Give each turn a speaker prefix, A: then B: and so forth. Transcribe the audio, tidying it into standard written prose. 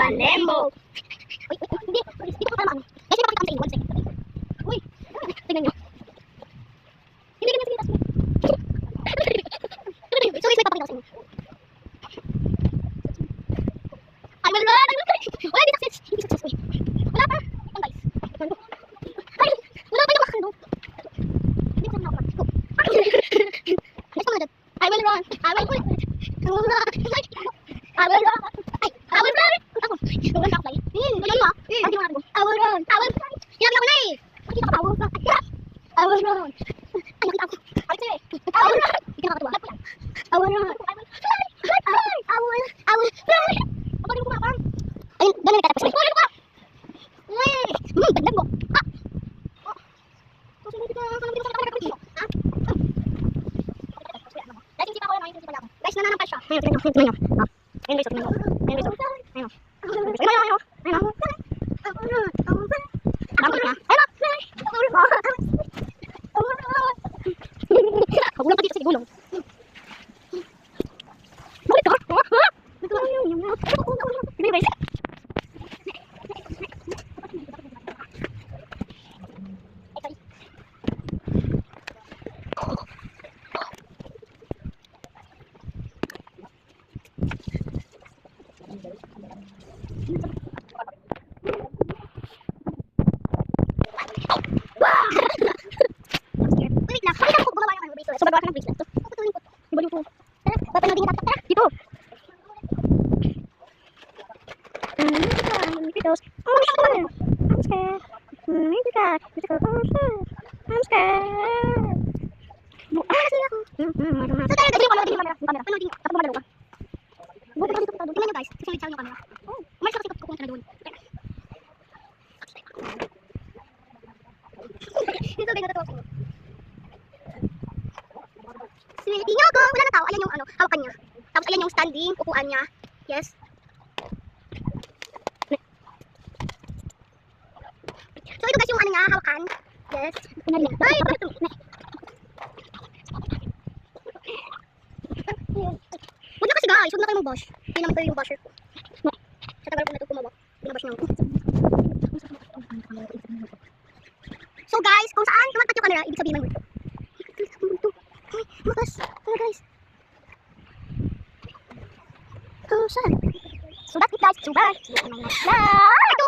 A: Lembo. Wait, hindi ko tama ano. Guys, may pakita kami sa inyo. 1 second. Uy, tignan nyo. Hindi ganyan sige. So guys, may papakita ko sa inyo. I will run. Wala, hindi success. Hindi success. Uy. Wala pa. Ito guys. Ay, wala pa yung makakano. Hindi ko na ako. Go. Let's go. I will run. I will run. I will run. I will run. Ay, I will run. Ako. Run ka play. Ganyan mo ah. Pati mo natin. I will run. I will run. Sinabi ako na eh. Makita ko pa. I will run. Ay, nakita ako. Ay, sige. I will run. Hindi ka nakakatuwa. I will run. I will fly. I will fly. Kapag mo pa. Ayun, ganun ka tapos. Kapag mo pa. Dagdag mo. Ah. Kasi hindi ka nakakapit mo. Ha? Guys, hindi pa ako yun. Guys, nananampal siya. Ayun, tingnan nyo. Ayun, guys, tingnan nyo. Ayun, guys. Ayun. Ayun. Dampot niya. Ayun. Kagulang pa dito sa gulong. Bakit ka? Hindi ba? Wait lang, pakita ko gumawa ng bracelet. So, magawa ka ng bracelet. Puputulin ko. Ibulin ko. Tara, papanoodin kita. Tara, dito. Videos. Oh, I'm scared. I'm scared. Maybe that. I'm scared. Sige ako. So, tara, gawin ko. Panoodin yung camera. Panoodin ko. Tapos gumagalaw ka. Buti ko dito. Tingnan nyo guys. Susunod sa yung camera. Oh, umalis ako kasi kukunta na doon. Dito, bigla to ako. Swerte niyo ako. Wala na tao. Ayan yung ano, hawakan niya. Tapos ayan yung standing, upuan niya. Yes. So ito guys yung ano niya, hawakan. Yes. Ay, bakit ito? Huwag na kasi guys, huwag na kayo mag-bash. Hindi naman kayo yung basher ko. Sa tagal ko na ito kumawak. Binabash niya ako. So guys, kung saan tumatak yung camera, ibig sabihin ng multo. Ay, makas. Ano guys? Oh, saan? Subat guys, subat. Ito.